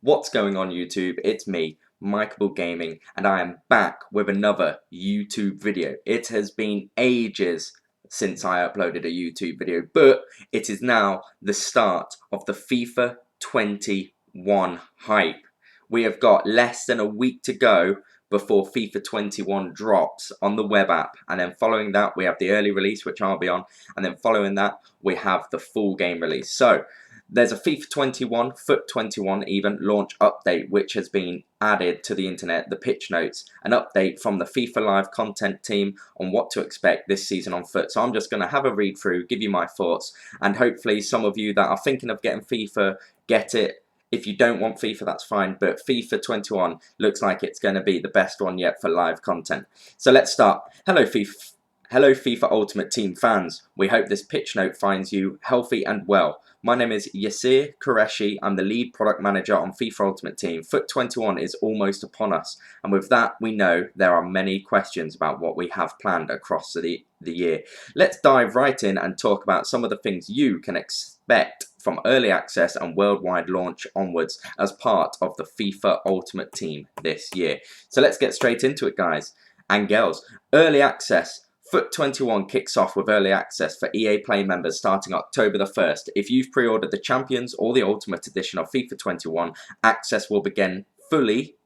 What's going on YouTube? It's me, Mikeable Gaming, and I am back with another YouTube video. It has been ages since I uploaded a YouTube video, but it is now the start of the FIFA 21 hype. We have got less than a week to go before FIFA 21 drops on the web app, and then following that we have the early release, which I'll be on, and then following that we have the full game release. So there's a FIFA 21, FUT 21 even, launch update which has been added to the internet, the pitch notes, an update from the FIFA Live content team on what to expect this season on FUT. So I'm just going to have a read through, give you my thoughts, and hopefully some of you that are thinking of getting FIFA get it. If you don't want FIFA, that's fine, but FIFA 21 looks like it's going to be the best one yet for live content. So let's start. Hello FIFA Ultimate Team fans. We hope this pitch note finds you healthy and well. My name is Yasir Qureshi. I'm the lead product manager on FIFA Ultimate Team. FUT 21 is almost upon us, and with that we know there are many questions about what we have planned across the year. Let's dive right in and talk about some of the things you can expect from early access and worldwide launch onwards as part of the FIFA Ultimate Team this year. So let's get straight into it, guys and girls. Early access. FUT 21 kicks off with early access for EA Play members starting October the 1st. If you've pre-ordered the Champions or the Ultimate Edition of FIFA 21, access will begin fully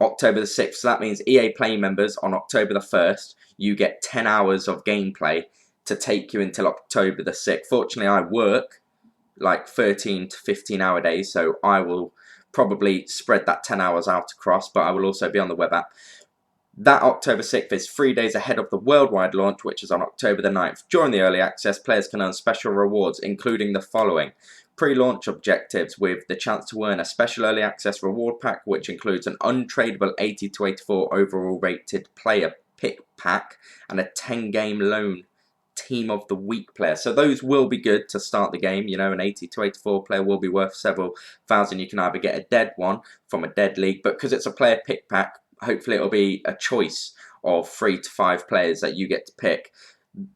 October the 6th. So that means EA Play members on October the 1st, you get 10 hours of gameplay to take you until October the 6th. Fortunately, I work like 13 to 15 hour days, so I will probably spread that 10 hours out across, but I will also be on the web app. That October 6th is 3 days ahead of the worldwide launch, which is on October the 9th. During the early access, players can earn special rewards, including the following. Pre-launch objectives with the chance to earn a special early access reward pack, which includes an untradeable 80 to 84 overall rated player pick pack and a 10-game loan team of the week player. So those will be good to start the game. You know, an 80 to 84 player will be worth several thousand. You can either get a dead one from a dead league, but because it's a player pick pack, hopefully it'll be a choice of 3 to 5 players that you get to pick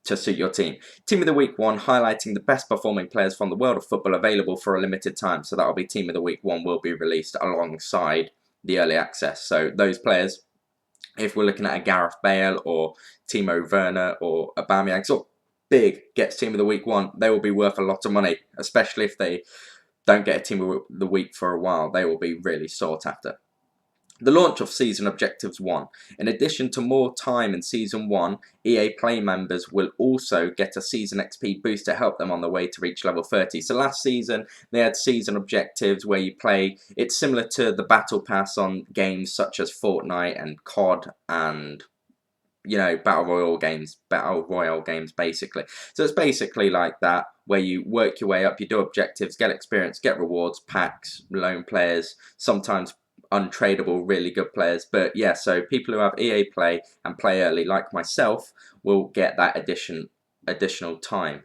to suit your team. Team of the Week 1, highlighting the best performing players from the world of football available for a limited time. So that'll be Team of the Week 1 will be released alongside the early access. So those players, if we're looking at a Gareth Bale or Timo Werner or Aubameyang, so big gets Team of the Week 1, they will be worth a lot of money, especially if they don't get a Team of the Week for a while. They will be really sought after. The launch of Season Objectives 1. In addition to more time in Season 1, EA Play members will also get a Season XP boost to help them on the way to reach level 30. So last season, they had Season Objectives where you play. It's similar to the Battle Pass on games such as Fortnite and COD and, you know, Battle Royale games basically. So it's basically like that, where you work your way up, you do objectives, get experience, get rewards, packs, loan players, sometimes untradeable really good players. But yeah, so people who have EA Play and play early like myself will get that additional time.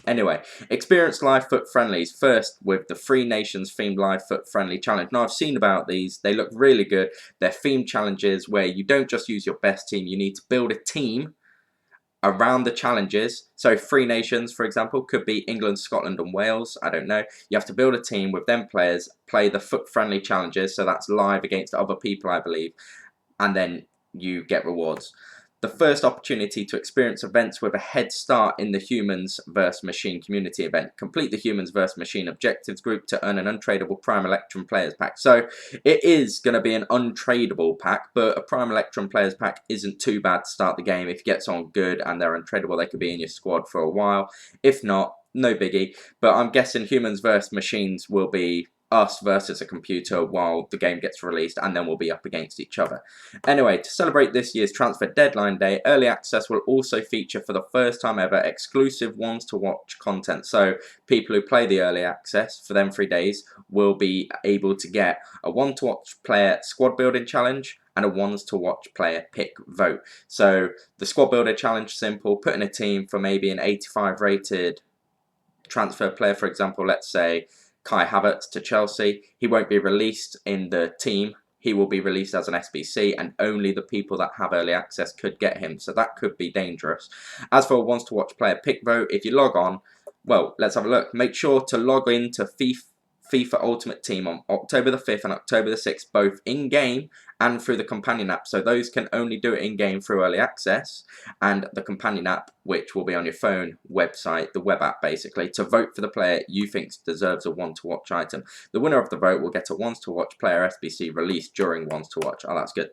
Anyway, experience live FUT friendlies first with the 3 Nations themed live FUT friendly challenge. Now I've seen about these, they look really good. They're themed challenges where you don't just use your best team, you need to build a team around the challenges. So 3 Nations, for example, could be England, Scotland and Wales, I don't know. You have to build a team with them players, play the FUT friendly challenges, so that's live against other people I believe, and then you get rewards. The first opportunity to experience events with a head start in the Humans vs Machine community event. Complete the Humans vs Machine objectives group to earn an untradeable Prime Electrum players pack. So it is going to be an untradeable pack, but a Prime Electrum players pack isn't too bad to start the game. If you get someone good and they're untradeable, they could be in your squad for a while. If not, no biggie. But I'm guessing Humans vs Machines will be us versus a computer while the game gets released, and then we'll be up against each other. Anyway, to celebrate this year's transfer deadline day, early access will also feature for the first time ever exclusive ones to watch content. So people who play the early access for them 3 days will be able to get a one to watch player squad building challenge and a ones to watch player pick vote. So the squad builder challenge, simple, put in a team for maybe an 85 rated transfer player, for example, let's say Kai Havertz to Chelsea. He won't be released in the team. He will be released as an SBC, and only the people that have early access could get him. So that could be dangerous. As for wants to watch player pick vote, if you log on, well, let's have a look. Make sure to log in to FIFA Ultimate Team on October the 5th and October the 6th, both in-game and through the companion app. So those can only do it in-game through early access, and the companion app, which will be on your phone, website, the web app basically, to vote for the player you think deserves a Ones to Watch item. The winner of the vote will get a Ones to Watch player SBC released during Ones to Watch. Oh, that's good.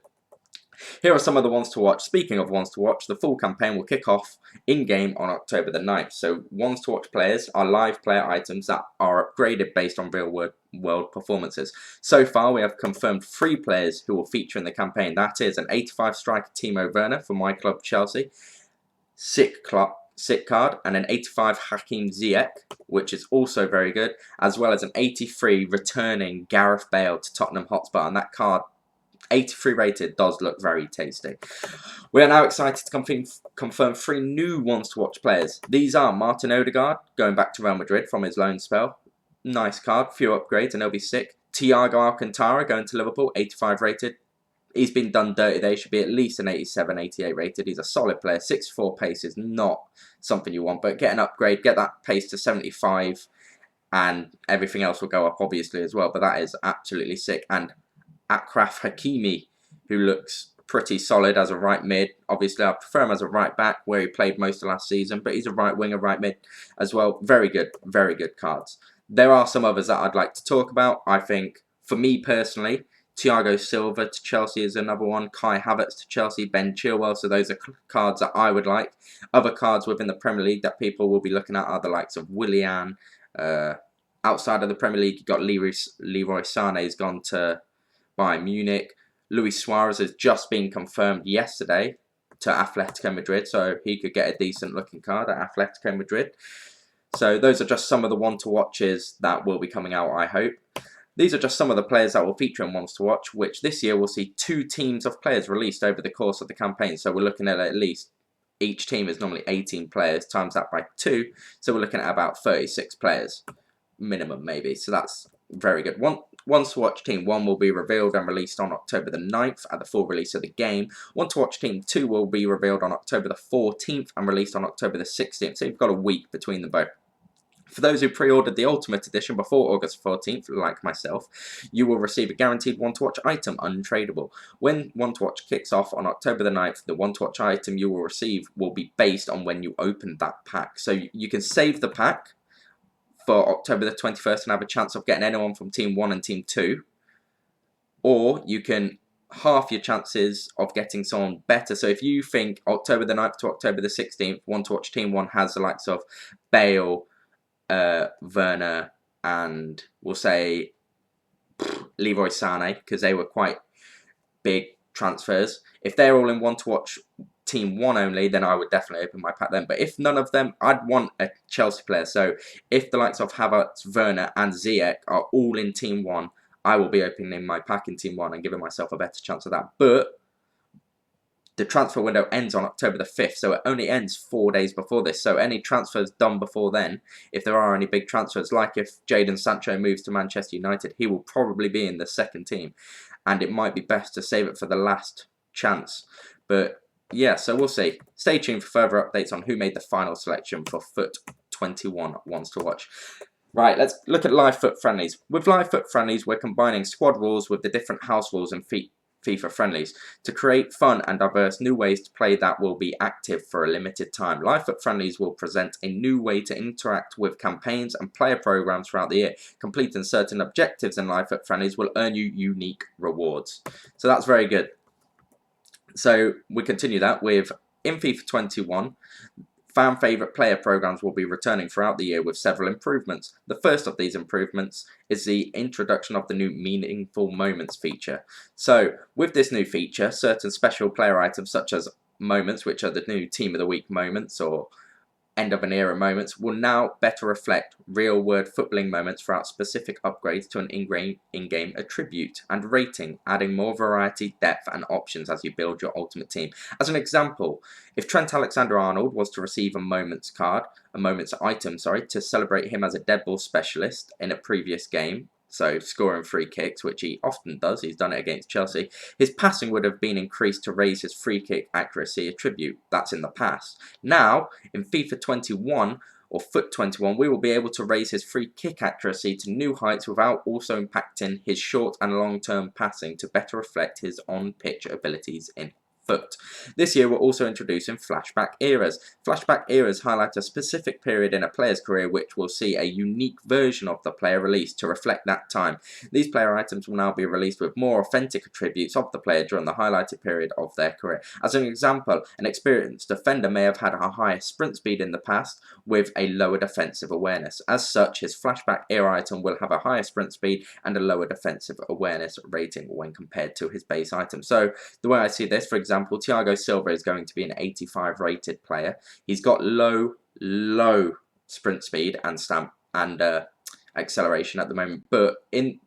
Here are some of the ones to watch. Speaking of ones to watch, the full campaign will kick off in-game on October the 9th. So ones to watch players are live player items that are upgraded based on real-world performances. So far, we have confirmed 3 players who will feature in the campaign. That is an 85 striker Timo Werner for my club Chelsea, sick card, and an 85 Hakim Ziyech, which is also very good, as well as an 83 returning Gareth Bale to Tottenham Hotspur, and that card 83 rated does look very tasty. We are now excited to confirm 3 new ones to watch players. These are Martin Odegaard, going back to Real Madrid from his loan spell. Nice card, few upgrades and he'll be sick. Thiago Alcantara going to Liverpool, 85 rated. He's been done dirty. They should be at least an 87, 88 rated. He's a solid player. 6'4" pace is not something you want, but get an upgrade, get that pace to 75, and everything else will go up obviously as well. But that is absolutely sick. And Achraf Hakimi, who looks pretty solid as a right mid. Obviously, I prefer him as a right back, where he played most of last season, but he's a right winger, right mid as well. Very good cards. There are some others that I'd like to talk about. I think, for me personally, Thiago Silva to Chelsea is another one. Kai Havertz to Chelsea, Ben Chilwell. So those are cards that I would like. Other cards within the Premier League that people will be looking at are the likes of Willian. Outside of the Premier League, you've got Leroy Sané has gone to Bayern Munich. Luis Suarez has just been confirmed yesterday to Atletico Madrid, so he could get a decent looking card at Atletico Madrid. So those are just some of the one to watches that will be coming out, I hope. These are just some of the players that will feature in ones to watch, which this year will see 2 teams of players released over the course of the campaign. So we're looking at least, each team is normally 18 players, times that by 2, so we're looking at about 36 players minimum maybe. So that's very good. Ones to watch team 1 will be revealed and released on October the 9th at the full release of the game. One to watch team 2 will be revealed on October the 14th and released on October the 16th. So you've got a week between them both. For those who pre-ordered the Ultimate Edition before August 14th, like myself, you will receive a guaranteed one to watch item, untradeable. When one to watch kicks off on October the 9th, the one to watch item you will receive will be based on when you open that pack. So you can save the pack for October the 21st and have a chance of getting anyone from Team 1 and Team 2. Or you can half your chances of getting someone better. So if you think October the 9th to October the 16th, one to watch Team 1 has the likes of Bale, Werner, and we'll say Leroy Sané, because they were quite big transfers. If they're all in one to watch Team 1 only, then I would definitely open my pack then. But if none of them, I'd want a Chelsea player. So if the likes of Havertz, Werner and Ziyech are all in Team 1, I will be opening my pack in Team 1 and giving myself a better chance of that. But the transfer window ends on October the 5th, so it only ends 4 days before this. So any transfers done before then, if there are any big transfers, like if Jadon Sancho moves to Manchester United, he will probably be in the second team. And it might be best to save it for the last chance. But yeah, so we'll see. Stay tuned for further updates on who made the final selection for FUT 21 ones to watch. Right, let's look at live FUT friendlies. With live FUT friendlies, we're combining squad rules with the different house rules and FIFA friendlies to create fun and diverse new ways to play that will be active for a limited time. Live FUT friendlies will present a new way to interact with campaigns and player programs throughout the year. Completing certain objectives in live FUT friendlies will earn you unique rewards. So that's very good. So we continue that with, in FIFA 21, fan favourite player programs will be returning throughout the year with several improvements. The first of these improvements is the introduction of the new Meaningful Moments feature. So with this new feature, certain special player items such as moments, which are the new Team of the Week moments or end of an era moments, will now better reflect real-world footballing moments throughout specific upgrades to an in-game attribute and rating, adding more variety, depth and options as you build your ultimate team. As an example, if Trent Alexander-Arnold was to receive a moments item, to celebrate him as a dead ball specialist in a previous game, so scoring free kicks, which he often does, he's done it against Chelsea, his passing would have been increased to raise his free kick accuracy attribute. That's in the past. Now, in FIFA 21, or FUT 21, we will be able to raise his free kick accuracy to new heights without also impacting his short and long-term passing to better reflect his on-pitch abilities in FUT. This year we're also introducing flashback eras. Flashback eras highlight a specific period in a player's career which will see a unique version of the player released to reflect that time. These player items will now be released with more authentic attributes of the player during the highlighted period of their career. As an example, an experienced defender may have had a higher sprint speed in the past with a lower defensive awareness. As such, his flashback era item will have a higher sprint speed and a lower defensive awareness rating when compared to his base item. So the way I see this, for example, Thiago Silva is going to be an 85 rated player. He's got low sprint speed and stamp and acceleration at the moment, but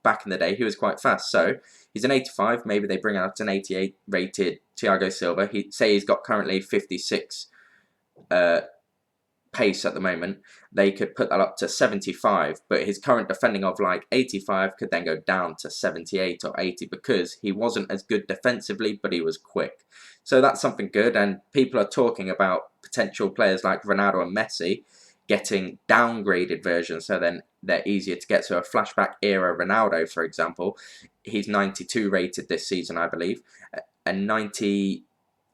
back in the day he was quite fast. So he's an 85. Maybe they bring out an 88 rated Thiago Silva. He's got currently 56 pace at the moment. They could put that up to 75, but his current defending of like 85 could then go down to 78 or 80 because he wasn't as good defensively, but he was quick. So that's something good, and people are talking about potential players like Ronaldo and Messi getting downgraded versions, so then they're easier to get. So a flashback era Ronaldo, for example, he's 92 rated this season, I believe, and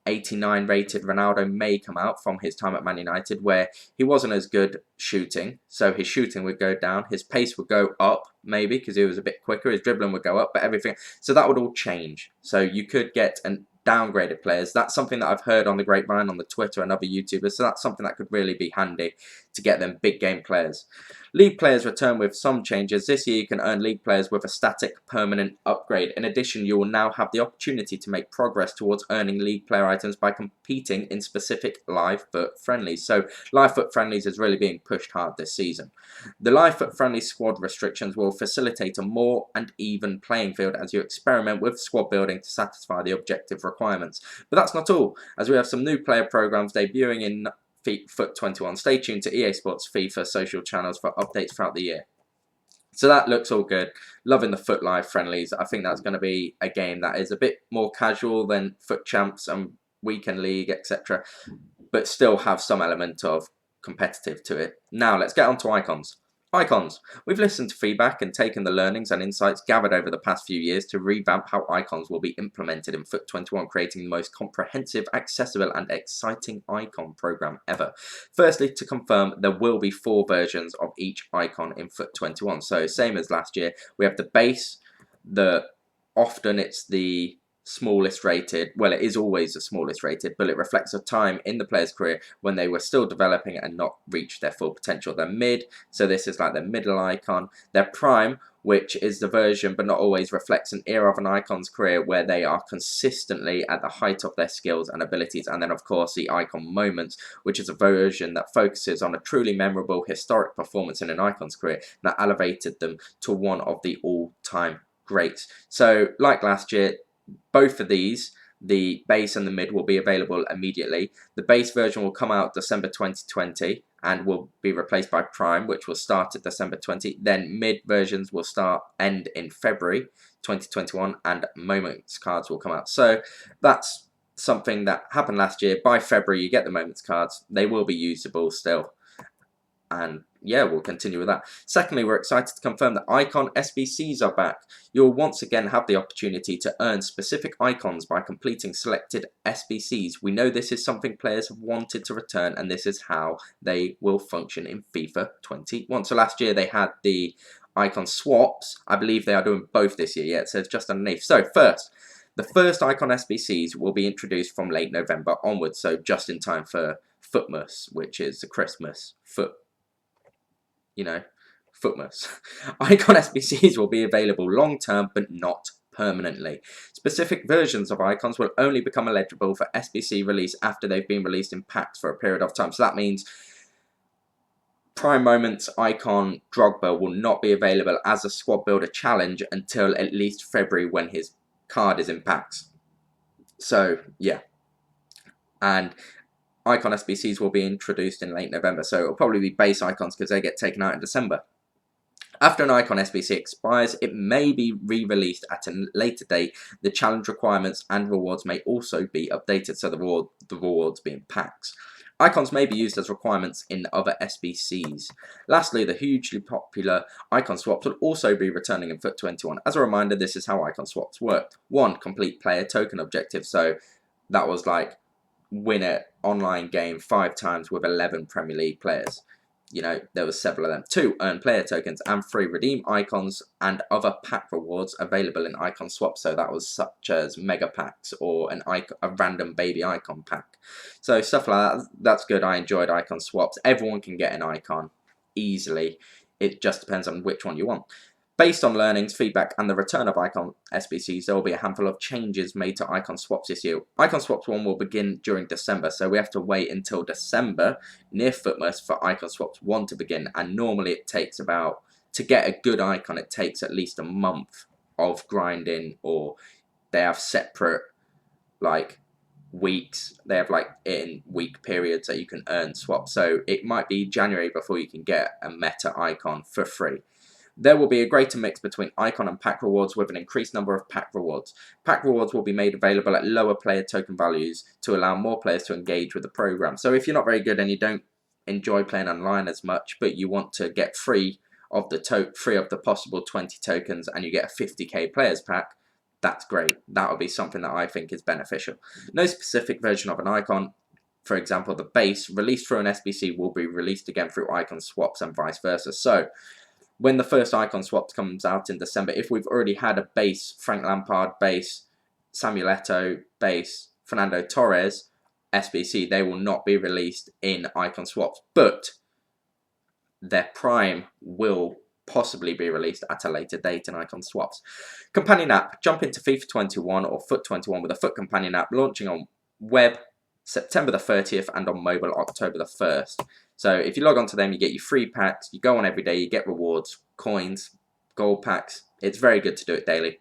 89 rated Ronaldo may come out from his time at Man United, where he wasn't as good shooting, so his shooting would go down, his pace would go up maybe because he was a bit quicker, his dribbling would go up, but everything, so that would all change. So you could get an downgraded players. That's something that I've heard on the grapevine, on the Twitter and other YouTubers, so that's something that could really be handy to get them big game players. League players return with some changes. This year you can earn league players with a static permanent upgrade. In addition, you will now have the opportunity to make progress towards earning league player items by competing in specific live FUT friendlies. So live FUT friendlies is really being pushed hard this season. The live FUT friendly squad restrictions will facilitate a more and even playing field as you experiment with squad building to satisfy the objective requirements. But that's not all, as we have some new player programs debuting in FUT 21. Stay tuned to EA Sports FIFA social channels for updates throughout the year. So that looks all good. Loving the FUT Live friendlies. I think that's going to be a game that is a bit more casual than FUT Champs and Weekend League, etc. But still have some element of competitive to it. Now let's get on to icons. Icons. We've listened to feedback and taken the learnings and insights gathered over the past few years to revamp how icons will be implemented in FUT 21, creating the most comprehensive, accessible and exciting icon program ever. Firstly, to confirm, there will be 4 versions of each icon in FUT 21. So same as last year, we have the base, often it's the smallest rated, well, it is always the smallest rated, but it reflects a time in the player's career when they were still developing and not reached their full potential. Their mid, so this is like the middle icon. Their prime, which is the version but not always reflects an era of an icon's career where they are consistently at the height of their skills and abilities. And then of course the icon moments, which is a version that focuses on a truly memorable historic performance in an icon's career that elevated them to one of the all-time greats. So like last year, both of these, the base and the mid, will be available immediately. The base version will come out December 2020 and will be replaced by Prime, which will start at December 20. Then mid versions will end in February 2021 and Moments cards will come out. So that's something that happened last year. By February you get the Moments cards. They will be usable still. And yeah, we'll continue with that. Secondly, we're excited to confirm that Icon SBCs are back. You'll once again have the opportunity to earn specific icons by completing selected SBCs. We know this is something players have wanted to return, and this is how they will function in FIFA 21. So last year they had the icon swaps. I believe they are doing both this year. Yeah, it says just underneath. So first, the first Icon SBCs will be introduced from late November onwards, so just in time for Futmas, which is the Christmas FUT. Futmas. Icon SBCs will be available long term but not permanently. Specific versions of icons will only become eligible for SBC release after they've been released in packs for a period of time. So that means Prime Moments icon Drogba will not be available as a squad builder challenge until at least February when his card is in packs. So yeah. And Icon SBCs will be introduced in late November, so it'll probably be base icons because they get taken out in December. After an Icon SBC expires, it may be re-released at a later date. The challenge requirements and rewards may also be updated, so the rewards being packs. Icons may be used as requirements in other SBCs. Lastly, the hugely popular icon swaps will also be returning in FUT 21. As a reminder, this is how icon swaps work. 1. Complete player token objective. So that was like win an online game 5 times with 11 Premier League players. You know, there was several of them. 2. Earn player tokens. And 3. Redeem icons and other pack rewards available in icon swaps. So that was such as mega packs or a random baby icon pack. So stuff like that. That's good. I enjoyed icon swaps. Everyone can get an icon easily. It just depends on which one you want. Based on learnings, feedback, and the return of Icon SBCs, there will be a handful of changes made to Icon Swaps this year. Icon Swaps 1 will begin during December, so we have to wait until December, near Futmas, for Icon Swaps 1 to begin, and normally it takes about, to get a good icon, it takes at least a month of grinding, or they have separate, like, weeks. They have, like, in week periods that you can earn swaps, so it might be January before you can get a meta icon for free. There will be a greater mix between icon and pack rewards with an increased number of pack rewards. Pack rewards will be made available at lower player token values to allow more players to engage with the program. So if you're not very good and you don't enjoy playing online as much, but you want to get free of the possible 20 tokens and you get a 50k players pack, that's great. That will be something that I think is beneficial. No specific version of an icon, for example the base, released through an SBC will be released again through icon swaps and vice versa. So when the first icon swap comes out in December, if we've already had a base, Frank Lampard base, Samuel Eto'o base, Fernando Torres SBC, they will not be released in icon swaps, but their prime will possibly be released at a later date in icon swaps. Companion app, jump into FIFA 21 or FUT 21 with a FUT companion app launching on web September the 30th and on mobile October the 1st. So if you log on to them, you get your free packs, you go on every day, you get rewards, coins, gold packs. It's very good to do it daily.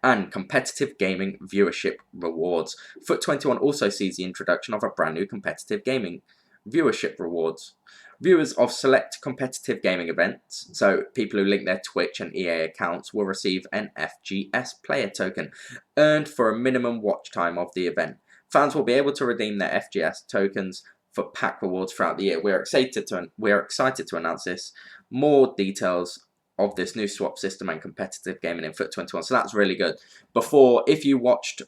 And competitive gaming viewership rewards. FUT 21 also sees the introduction of a brand new competitive gaming viewership rewards. Viewers of select competitive gaming events, so people who link their Twitch and EA accounts, will receive an FGS player token earned for a minimum watch time of the event. Fans will be able to redeem their FGS tokens for pack rewards throughout the year. We're excited to announce this. More details of this new swap system and competitive gaming in FUT 21. So that's really good. Before, if you watched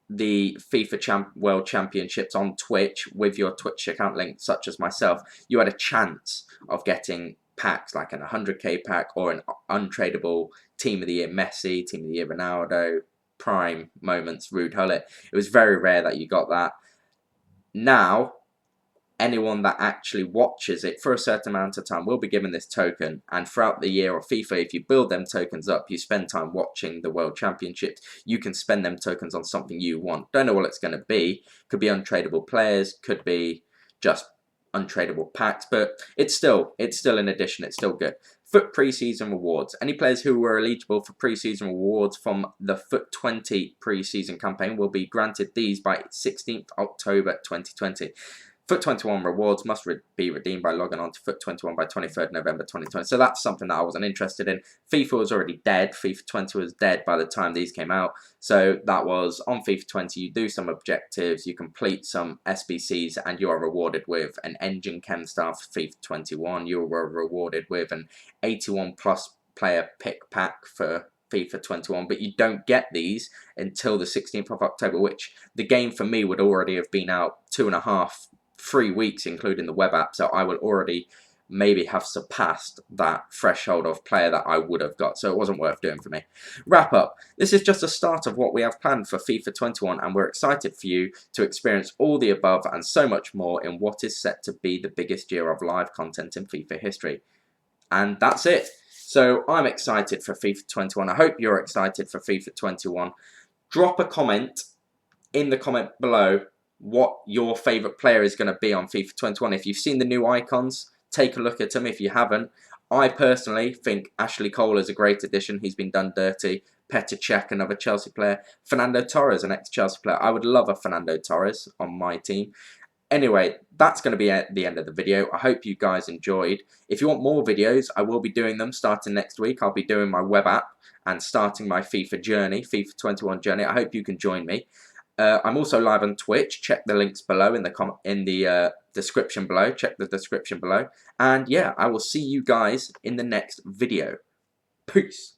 the FIFA World Championships on Twitch with your Twitch account linked, such as myself, you had a chance of getting packs like an 100k pack or an untradeable Team of the Year Messi, Team of the Year Ronaldo, Prime moments, Ruud Gullit. It was very rare that you got that. Now, anyone that actually watches it for a certain amount of time will be given this token, and throughout the year of FIFA, if you build them tokens up, you spend time watching the World Championships, you can spend them tokens on something you want. Don't know what it's going to be. Could be untradeable players, could be just untradeable packs, but it's still an addition, it's still good. FUT preseason rewards. Any players who were eligible for preseason rewards from the FUT 20 preseason campaign will be granted these by 16th October 2020. FUT 21 rewards must be redeemed by logging on to FUT 21 by 23rd November 2020. So that's something that I wasn't interested in. FIFA was already dead. FIFA 20 was dead by the time these came out. So that was on FIFA 20. You do some objectives, you complete some SBCs, and you are rewarded with an engine chem star for FIFA 21. You were rewarded with an 81 plus player pick pack for FIFA 21, but you don't get these until the 16th of October, which the game for me would already have been out 3 weeks, including the web app, so I will already maybe have surpassed that threshold of player that I would have got, so it wasn't worth doing for me. Wrap up. This is just a start of what we have planned for FIFA 21, and we're excited for you to experience all the above and so much more in what is set to be the biggest year of live content in FIFA history. And that's it. So I'm excited for FIFA 21. I hope you're excited for FIFA 21. Drop a comment in the comment below what your favourite player is going to be on FIFA 21. If you've seen the new icons, take a look at them. If you haven't, I personally think Ashley Cole is a great addition. He's been done dirty. Petr Cech, another Chelsea player. Fernando Torres, an ex-Chelsea player. I would love a Fernando Torres on my team. Anyway, that's going to be at the end of the video. I hope you guys enjoyed. If you want more videos, I will be doing them starting next week. I'll be doing my web app and starting my FIFA journey, FIFA 21 journey. I hope you can join me. I'm also live on Twitch. Check the links below in the description below. Check the description below. And yeah, I will see you guys in the next video. Peace.